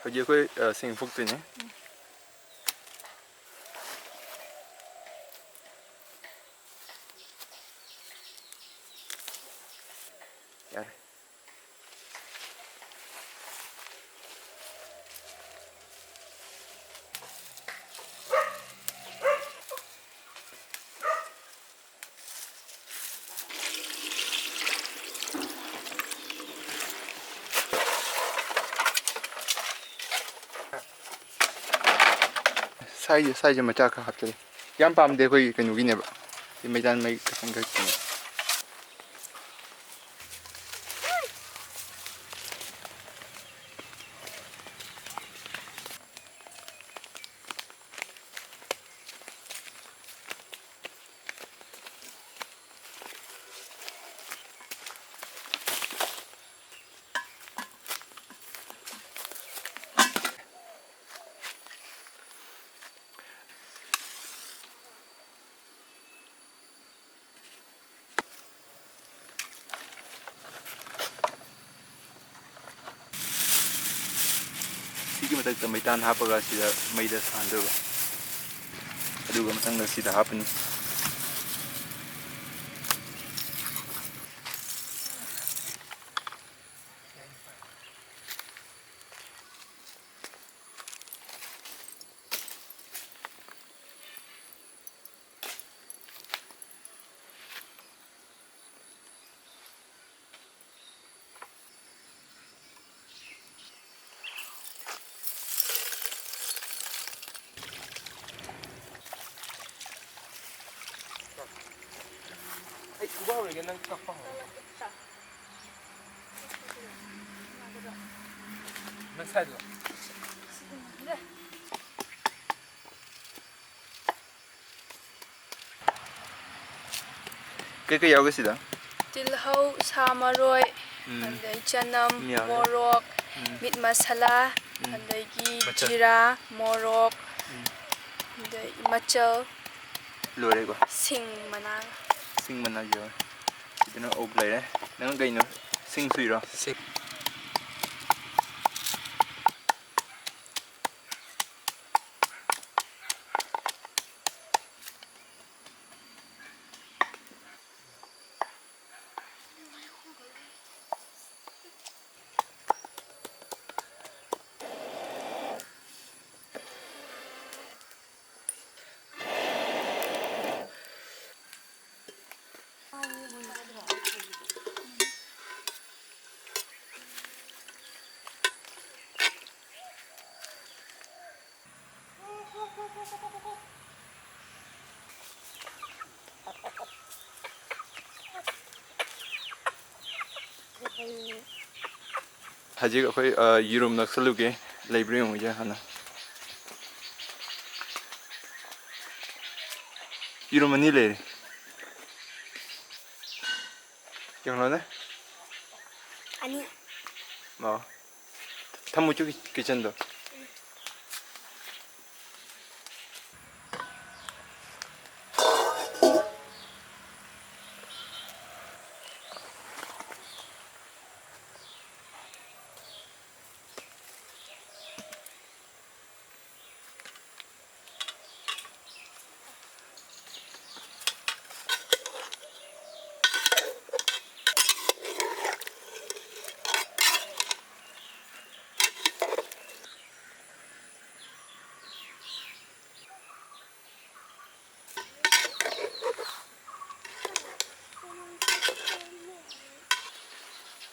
ꯍꯧꯖꯤꯛ ꯑꯩꯈꯣꯏ ꯁꯤꯡ ꯐꯨꯛꯇꯣꯏꯅꯦ ꯌꯥꯔꯦ ꯁꯥꯏꯖ ꯃꯆꯥ ꯈꯔ ꯍꯥꯞꯆꯜꯂꯦ ꯌꯥꯝ ꯄꯥꯝꯗꯦ ꯑꯩꯈꯣꯏ ꯀꯩꯅꯣꯒꯤꯅꯦꯕ ꯃꯩꯇꯥꯟ ꯃꯩ ꯈꯛꯇꯪ ꯁꯤꯒꯤ ꯃꯊꯛꯇ ꯃꯩꯇꯥꯟ ꯍꯥꯞꯄꯒ ꯁꯤꯗ ꯃꯩꯗ ꯁꯥꯍꯟꯗꯣꯏꯕ ꯑꯗꯨꯒ ꯃꯊꯪꯗ ꯁꯤꯗ ꯍꯥꯞꯄꯅꯤ ꯑꯩ ꯎꯕ ꯍꯧꯔꯒꯦ ꯅꯪ ꯀꯛꯄ ꯍꯧꯔꯣ ꯅꯪ ꯁꯥꯏꯗꯣ ꯀꯩꯀꯩ ꯌꯥꯎꯒꯦ ꯁꯤꯗ ꯇꯤꯜꯍꯧ ꯁꯥ ꯃꯔꯣꯏ ꯑꯗꯩ ꯆꯅꯝ ꯃꯣꯔꯣꯛ ꯃꯤꯠ ꯃꯁꯥꯂꯥ ꯑꯗꯒꯤ ꯖꯤꯔꯥ ꯃꯣꯔꯣꯛ ꯑꯗꯩ ꯃꯆꯜ ꯂꯣꯏꯔꯦꯀꯣ ꯁꯤꯡ ꯃꯅꯥ ꯌꯥꯎꯔꯦ ꯁꯤꯗꯅ ꯑꯣꯛ ꯂꯩꯔꯦ ꯅꯪ ꯀꯩꯅꯣ ꯁꯤꯡ ꯁꯨꯏꯔꯣ ꯍꯧꯖꯤꯛ ꯑꯩꯈꯣꯏ ꯌꯦꯔꯨꯝ ꯅꯛꯁꯜꯂꯨꯒꯦ ꯂꯩꯕ꯭ꯔꯥ ꯌꯦꯡꯉꯨꯒꯦ ꯍꯥꯟꯅ ꯌꯦꯔꯨꯝ 2 ꯂꯩꯔꯦ ꯌꯦꯡꯂꯣꯅꯦ 2 ꯊꯝꯃꯨ ꯆꯨ ꯀꯤꯆꯟꯗꯣ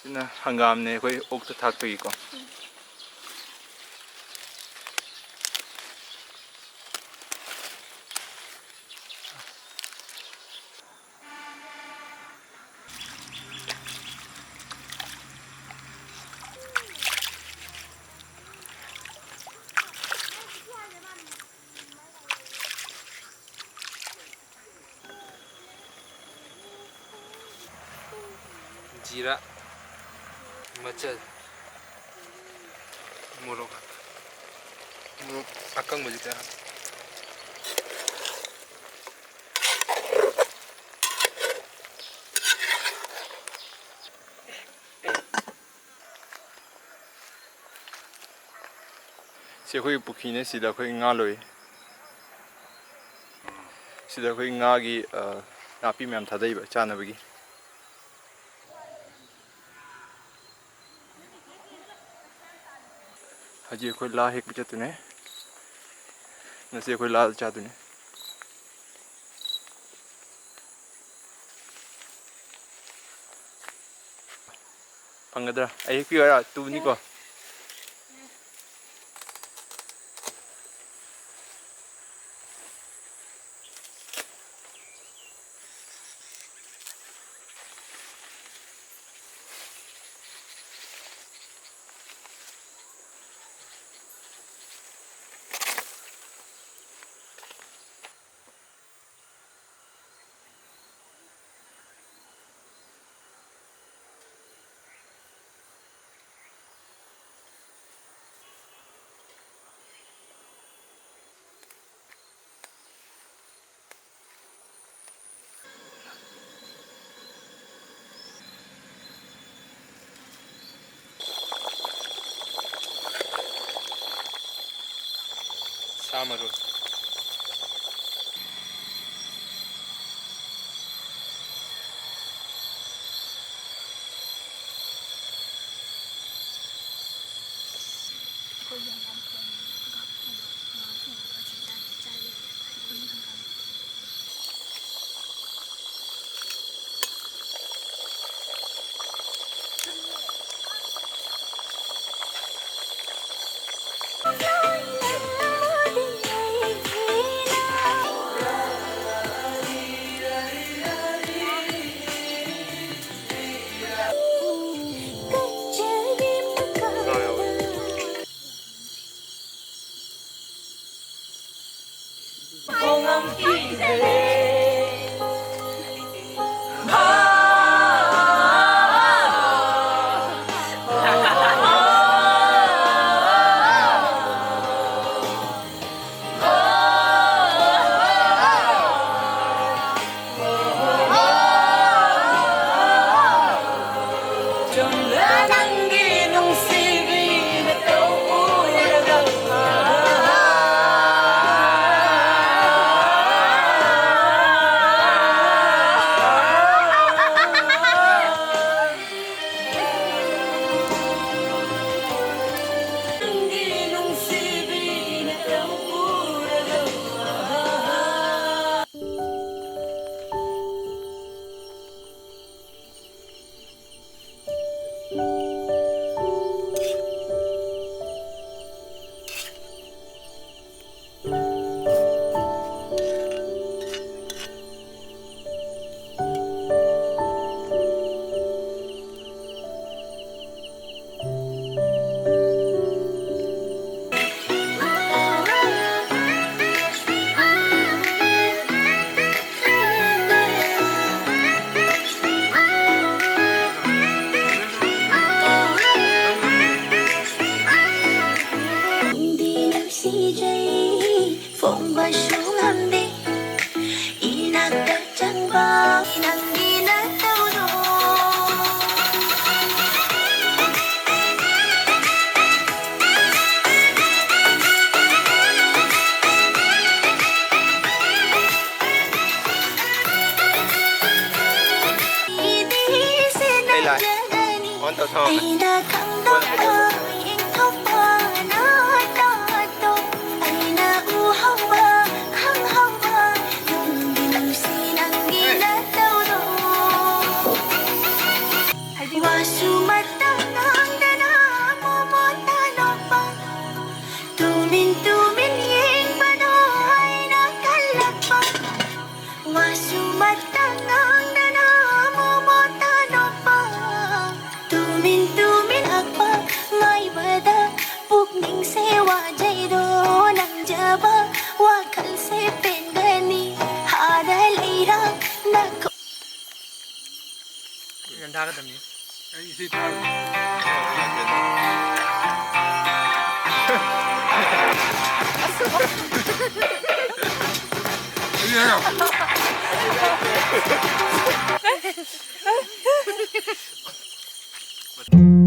ꯁꯤꯅ ꯍꯪꯒꯥꯝꯅꯦ ꯑꯩꯈꯣꯏ ꯑꯣꯛꯇ ꯊꯥꯛꯄꯒꯤꯀꯣ जीरा मचल मोरोक अकंबजी क्या ꯁꯤ ꯑꯩꯈꯣꯏ ꯄꯨꯈ꯭ꯔꯤꯅꯦ ꯁꯤꯗ ꯑꯩꯈꯣꯏ ꯉꯥ ꯂꯣꯏ ꯁꯤꯗ ꯑꯩꯈꯣꯏ ꯉꯥꯒꯤ ꯅꯥꯄꯤ ꯃꯌꯥꯝ ꯊꯥꯗꯩꯕ ꯆꯥꯅꯕꯒꯤ ꯍꯧꯖꯤꯛ ꯑꯩꯈꯣꯏ ꯂꯥ ꯍꯦꯛꯄ ꯆꯠꯇꯨꯅꯦ ꯉꯁꯤ ꯑꯩꯈꯣꯏ ꯂꯥ ꯆꯥꯗꯨꯅꯦ ꯐꯪꯒꯗ꯭ꯔꯥ ꯑꯩ ꯍꯦꯛꯄꯤꯌꯣꯔꯥ ꯇꯨꯅꯤꯀꯣ ꯁꯥ ꯃꯔꯣꯏ Yeah.